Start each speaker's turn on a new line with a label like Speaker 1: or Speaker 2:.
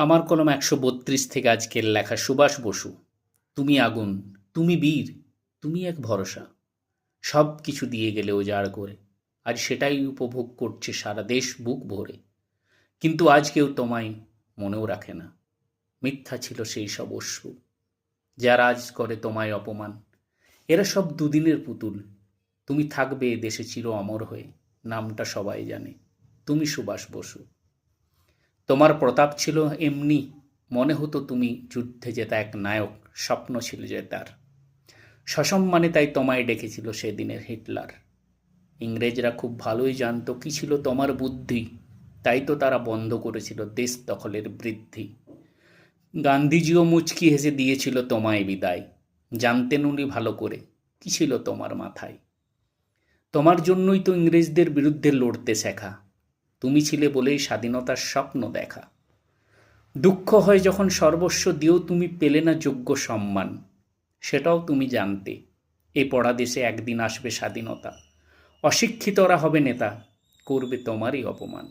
Speaker 1: আমার কলম ১৩২ থেকে আজকের লেখা। সুভাষ বসু, তুমি আগুন, তুমি বীর, তুমি এক ভরসা। সব কিছু দিয়ে গেলে উজাড় করে, আজ সেটাই উপভোগ করছে সারা দেশ বুক ভরে। কিন্তু আজ কেউ তোমায় মনেও রাখে না। মিথ্যা ছিল সেই সব অশ্রু, যারা আজ করে তোমায় অপমান। এরা সব দুদিনের পুতুল। তুমি থাকবে এ দেশে চির অমর হয়ে, নামটা সবাই জানে, তুমি সুভাষ বসু। তোমার প্রতাপ ছিল এমনি, মনে হতো তুমি যুদ্ধে জেতা এক নায়ক, স্বপ্ন ছিল জেতার। সসম্মানে তাই তোমায় ডেকেছিল সেদিনের হিটলার। ইংরেজরা খুব ভালোই জানতো কি ছিল তোমার বুদ্ধি, তাই তো তারা বন্ধ করেছিল দেশ দখলের বৃদ্ধি। গান্ধীজিও মুচকি হেসে দিয়েছিল তোমায় বিদায়, জানতেন উনি ভালো করে কি ছিল তোমার মাথায়। তোমার জন্যই তো ইংরেজদের বিরুদ্ধে লড়তে শেখা, তুমি ছিলে বলেই স্বাধীনতার স্বপ্ন দেখা। দুঃখ হয় যখন সর্বস্ব দিয়েও তুমি পেলে না যোগ্য সম্মান, সেটাও তুমি জানতে। এ পড়া দেশে একদিন আসবে স্বাধীনতা, অশিক্ষিতরা হবে নেতা, করবে তোমারই অপমান।